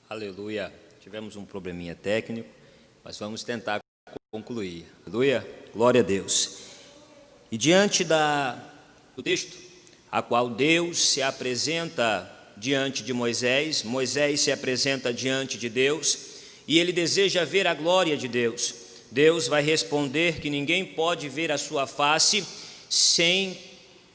Aleluia. Tivemos um probleminha técnico, mas vamos tentar concluir. Aleluia. Glória a Deus. E diante do texto, a qual Deus se apresenta diante de Moisés, Moisés se apresenta diante de Deus e ele deseja ver a glória de Deus. Deus vai responder que ninguém pode ver a sua face sem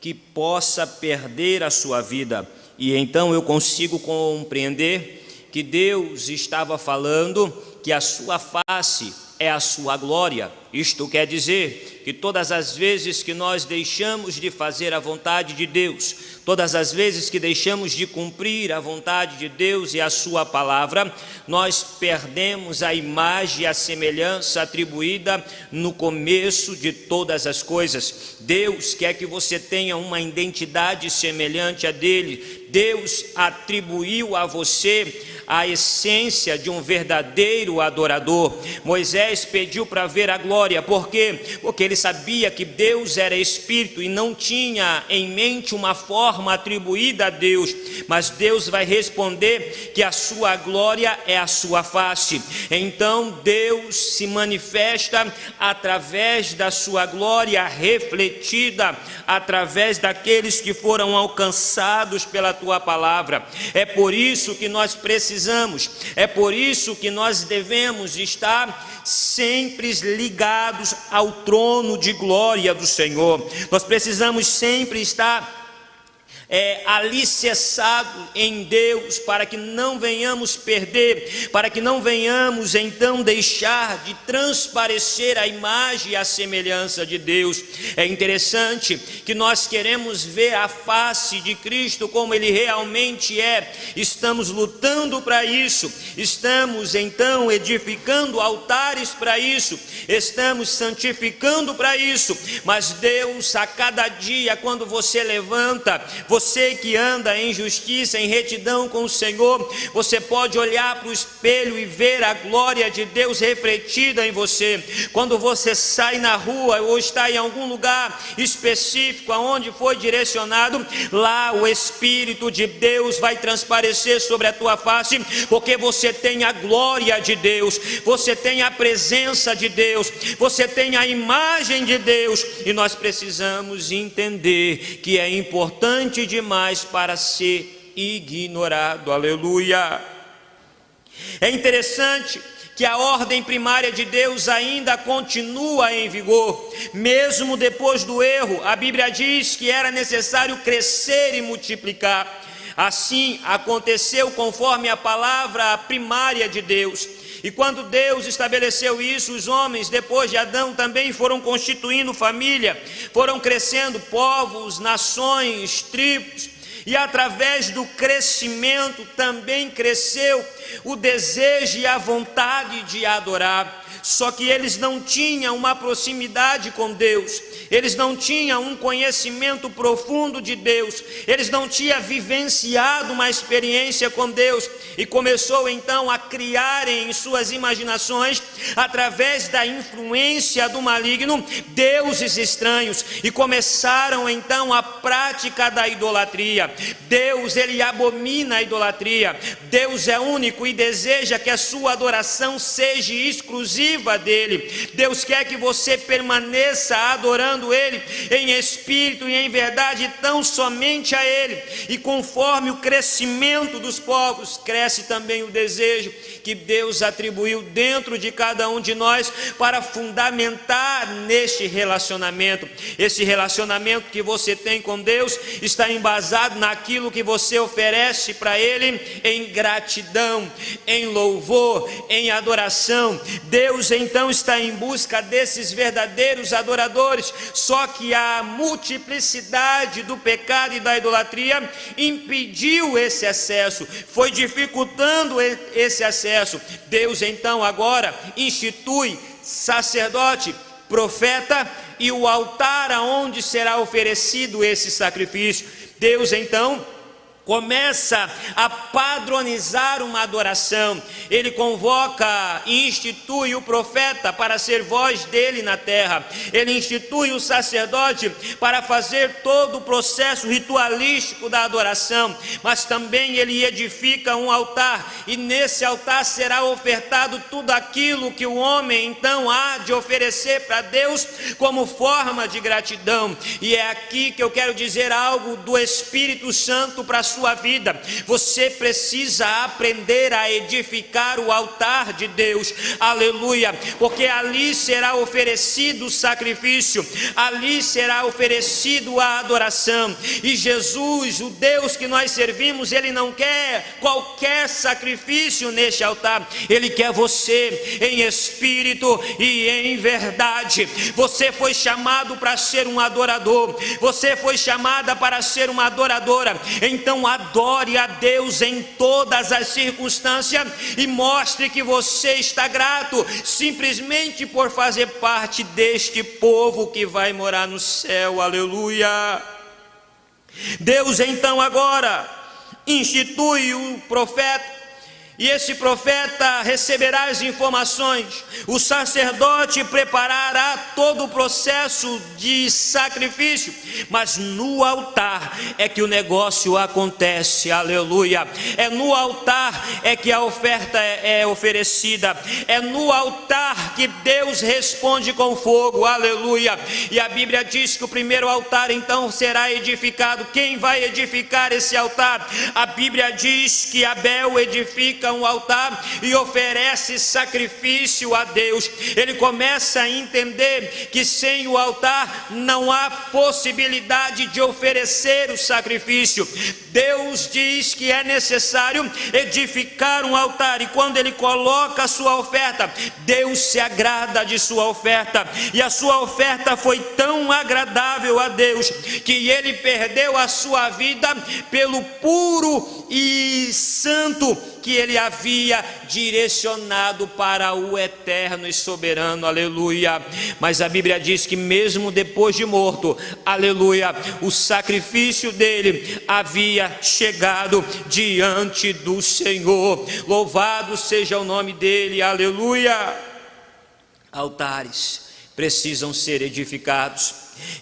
que possa perder a sua vida. E então eu consigo compreender que Deus estava falando que a sua face é a sua glória. Isto quer dizer que todas as vezes que nós deixamos de fazer a vontade de Deus, todas as vezes que deixamos de cumprir a vontade de Deus e a sua palavra, nós perdemos a imagem e a semelhança atribuída no começo de todas as coisas. Deus quer que você tenha uma identidade semelhante a dele. Deus atribuiu a você a essência de um verdadeiro adorador. Moisés pediu para ver a glória, por quê? Porque ele sabia que Deus era espírito e não tinha em mente uma forma atribuída a Deus, mas Deus vai responder que a sua glória é a sua face. Então Deus se manifesta através da sua glória refletida através daqueles que foram alcançados pela tua palavra. É por isso que nós precisamos, é por isso que nós devemos estar sempre ligados ao trono de glória do Senhor. Nós precisamos sempre estar alicerçado em Deus, para que não venhamos perder, para que não venhamos então deixar de transparecer a imagem e a semelhança de Deus. É interessante que nós queremos ver a face de Cristo como Ele realmente é, estamos lutando para isso, estamos então edificando altares para isso, estamos santificando para isso, mas Deus, a cada dia, quando você levanta, você que anda em justiça, em retidão com o Senhor, você pode olhar para o espelho e ver a glória de Deus refletida em você. Quando você sai na rua ou está em algum lugar específico aonde foi direcionado, lá o Espírito de Deus vai transparecer sobre a tua face, porque você tem a glória de Deus, você tem a presença de Deus, você tem a imagem de Deus, e nós precisamos entender que é importante demais para ser ignorado. Aleluia. É interessante que a ordem primária de Deus ainda continua em vigor, mesmo depois do erro. A Bíblia diz que era necessário crescer e multiplicar. Assim aconteceu conforme a palavra primária de Deus. E quando Deus estabeleceu isso, os homens, depois de Adão, também foram constituindo família, foram crescendo povos, nações, tribos, e através do crescimento também cresceu o desejo e a vontade de adorar. Só que eles não tinham uma proximidade com Deus, eles não tinham um conhecimento profundo de Deus, eles não tinham vivenciado uma experiência com Deus, e começou então a criarem em suas imaginações, através da influência do maligno, deuses estranhos, e começaram então a prática da idolatria. Deus, ele abomina a idolatria. Deus é único e deseja que a sua adoração seja exclusiva dele. Deus quer que você permaneça adorando ele em espírito e em verdade, tão somente a ele. E conforme o crescimento dos povos, cresce também o desejo que Deus atribuiu dentro de cada um de nós para fundamentar neste relacionamento. Esse relacionamento que você tem com Deus está embasado naquilo que você oferece para ele em gratidão, em louvor, em adoração. Deus então está em busca desses verdadeiros adoradores, só que a multiplicidade do pecado e da idolatria impediu esse acesso, foi dificultando esse acesso. Deus então agora institui sacerdote, profeta e o altar aonde será oferecido esse sacrifício. Deus então começa a padronizar uma adoração. Ele convoca e institui o profeta para ser voz dele na terra. Ele institui o sacerdote para fazer todo o processo ritualístico da adoração, mas também ele edifica um altar, e nesse altar será ofertado tudo aquilo que o homem então há de oferecer para Deus como forma de gratidão. E é aqui que eu quero dizer algo do Espírito Santo para a sua vida. Você precisa aprender a edificar o altar de Deus, aleluia, porque ali será oferecido o sacrifício, ali será oferecido a adoração. E Jesus, o Deus que nós servimos, ele não quer qualquer sacrifício neste altar, ele quer você em espírito e em verdade. Você foi chamado para ser um adorador, você foi chamada para ser uma adoradora. Então adore a Deus em todas as circunstâncias e mostre que você está grato simplesmente por fazer parte deste povo que vai morar no céu, aleluia. Deus então agora institui o profeta, e esse profeta receberá as informações. O sacerdote preparará todo o processo de sacrifício, mas no altar é que o negócio acontece, aleluia. É no altar é que a oferta é oferecida, é no altar que Deus responde com fogo, aleluia. E a Bíblia diz que o primeiro altar então será edificado. Quem vai edificar esse altar? A Bíblia diz que Abel edifica um altar e oferece sacrifício a Deus. Ele começa a entender que sem o altar não há possibilidade de oferecer o sacrifício. Deus diz que é necessário edificar um altar, e quando ele coloca a sua oferta, Deus se agrada de sua oferta, e a sua oferta foi tão agradável a Deus que ele perdeu a sua vida pelo puro e santo que ele havia direcionado para o eterno e soberano, aleluia. Mas a Bíblia diz que mesmo depois de morto, aleluia, o sacrifício dele havia chegado diante do Senhor. Louvado seja o nome dele, aleluia. Altares precisam ser edificados,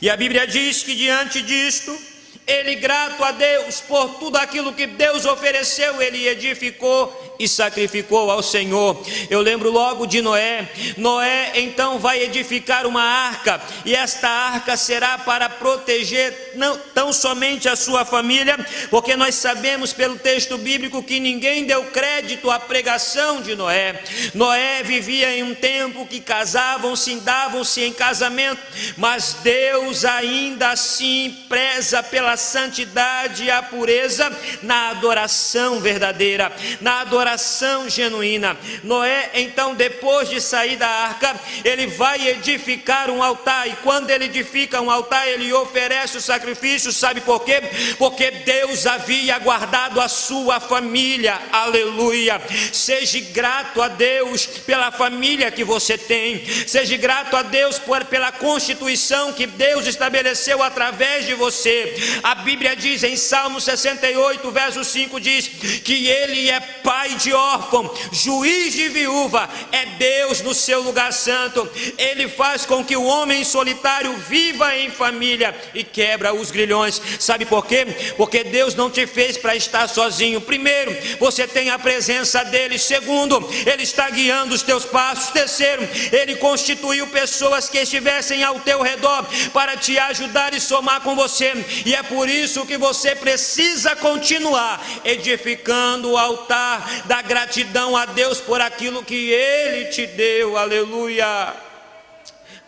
e a Bíblia diz que diante disto, ele, grato a Deus por tudo aquilo que Deus ofereceu, ele edificou e sacrificou ao Senhor. Eu lembro logo de Noé. Noé então vai edificar uma arca, e esta arca será para proteger não tão somente a sua família, porque nós sabemos pelo texto bíblico que ninguém deu crédito à pregação de Noé. Noé vivia em um tempo que casavam-se, davam-se em casamento, mas Deus ainda assim preza pela santidade e a pureza na adoração verdadeira, na adoração genuína. Noé então, depois de sair da arca, ele vai edificar um altar, e quando ele edifica um altar, ele oferece o sacrifício. Sabe por quê? Porque Deus havia guardado a sua família, aleluia. Seja grato a Deus pela família que você tem, seja grato a Deus pela constituição que Deus estabeleceu através de você. A Bíblia diz em Salmo 68, verso 5, diz que ele é pai de órfão, juiz de viúva, é Deus no seu lugar santo. Ele faz com que o homem solitário viva em família e quebra os grilhões. Sabe por quê? Porque Deus não te fez para estar sozinho. Primeiro, você tem a presença dele. Segundo, ele está guiando os teus passos. Terceiro, ele constituiu pessoas que estivessem ao teu redor para te ajudar e somar com você. E é por isso que você precisa continuar edificando o altar da gratidão a Deus por aquilo que ele te deu, aleluia,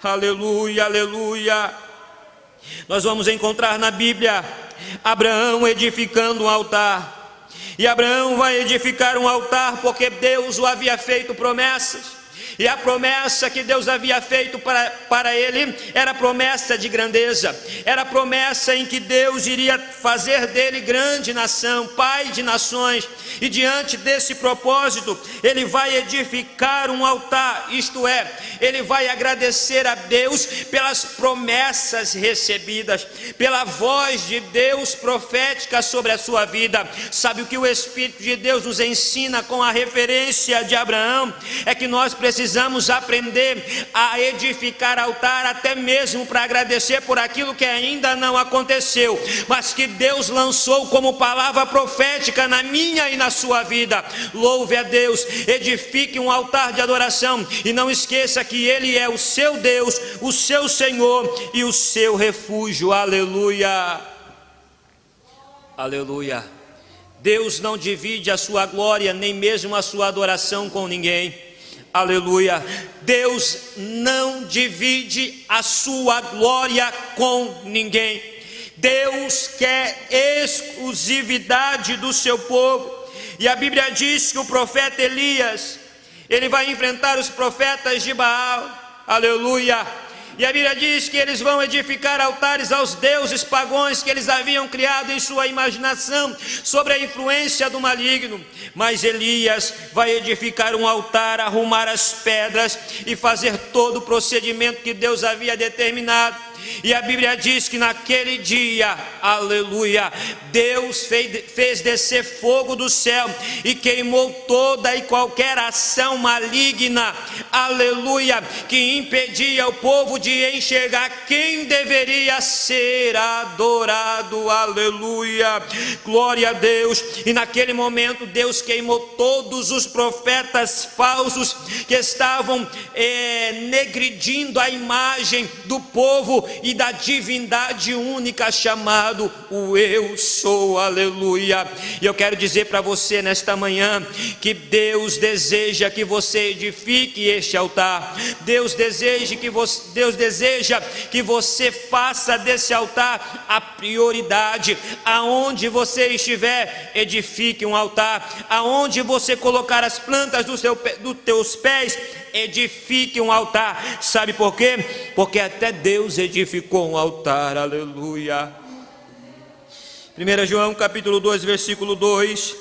aleluia, aleluia. Nós vamos encontrar na Bíblia Abraão edificando um altar, e Abraão vai edificar um altar porque Deus o havia feito promessas. E a promessa que Deus havia feito para ele era promessa de grandeza, era promessa em que Deus iria fazer dele grande nação, pai de nações. E diante desse propósito, ele vai edificar um altar, isto é, ele vai agradecer a Deus pelas promessas recebidas, pela voz de Deus profética sobre a sua vida. Sabe o que o Espírito de Deus nos ensina com a referência de Abraão? É que nós precisamos aprender a edificar altar, até mesmo para agradecer por aquilo que ainda não aconteceu, mas que Deus lançou como palavra profética na minha e na sua vida. Louve a Deus, edifique um altar de adoração e não esqueça que Ele é o seu Deus, o seu Senhor e o seu refúgio. Aleluia, aleluia. Deus não divide a sua glória, nem mesmo a sua adoração com ninguém. Aleluia. Deus não divide a sua glória com ninguém. Deus quer exclusividade do seu povo. E a Bíblia diz que o profeta Elias, ele vai enfrentar os profetas de Baal. Aleluia. E a Bíblia diz que eles vão edificar altares aos deuses pagãos que eles haviam criado em sua imaginação, sobre a influência do maligno. Mas Elias vai edificar um altar, arrumar as pedras e fazer todo o procedimento que Deus havia determinado. E a Bíblia diz que naquele dia, aleluia, Deus fez descer fogo do céu e queimou toda e qualquer ação maligna, aleluia, que impedia o povo de enxergar quem deveria ser adorado. Aleluia, glória a Deus. E naquele momento Deus queimou todos os profetas falsos que estavam negredindo a imagem do povo e da divindade única, chamado o Eu Sou. Aleluia. E eu quero dizer para você nesta manhã que Deus deseja que você edifique este altar. Deus deseja que você faça desse altar a prioridade. Aonde você estiver, edifique um altar. Aonde você colocar as plantas dos teus pés, edifique um altar. Sabe por quê? Porque até Deus edificou um altar. Aleluia. 1 João capítulo 2, versículo 2.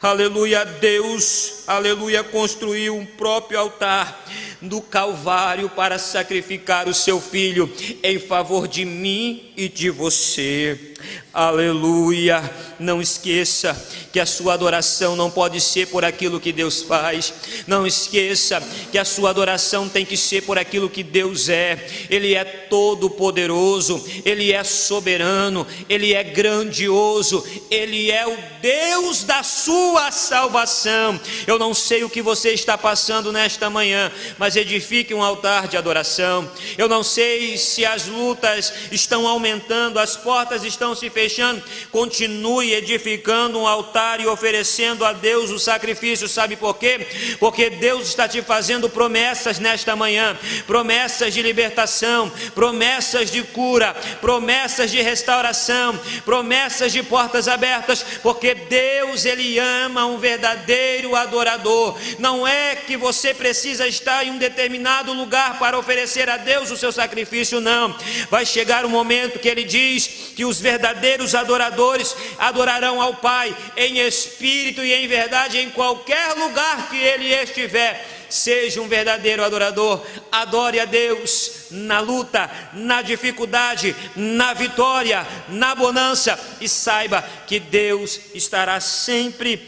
Aleluia. Deus, aleluia, construiu um próprio altar do Calvário para sacrificar o seu filho em favor de mim e de você. Aleluia. Não esqueça que a sua adoração não pode ser por aquilo que Deus faz. Não esqueça que a sua adoração tem que ser por aquilo que Deus é. Ele é todo poderoso, Ele é soberano, Ele é grandioso, Ele é o Deus da sua salvação. Eu não sei o que você está passando nesta manhã, mas edifique um altar de adoração. Eu não sei se as lutas estão aumentando, as portas estão se fechando. Continue edificando um altar e oferecendo a Deus o sacrifício. Sabe por quê? Porque Deus está te fazendo promessas nesta manhã, promessas de libertação, promessas de cura, promessas de restauração, promessas de portas abertas, porque Deus, Ele ama um verdadeiro adorador. Não é que você precisa estar em um determinado lugar para oferecer a Deus o seu sacrifício, não. Vai chegar um momento que Ele diz que os verdadeiros adoradores adorarão ao Pai em espírito e em verdade, em qualquer lugar que Ele estiver. Seja um verdadeiro adorador. Adore a Deus na luta, na dificuldade, na vitória, na bonança, e saiba que Deus estará sempre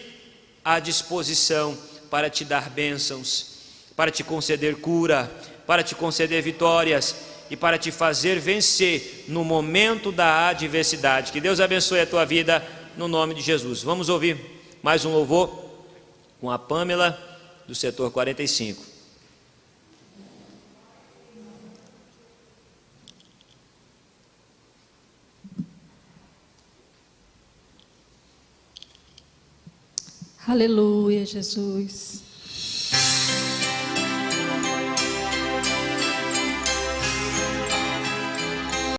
à disposição para te dar bênçãos, para te conceder cura, para te conceder vitórias e para te fazer vencer no momento da adversidade. Que Deus abençoe a tua vida no nome de Jesus. Vamos ouvir mais um louvor com a Pâmela do setor 45. Aleluia, Jesus.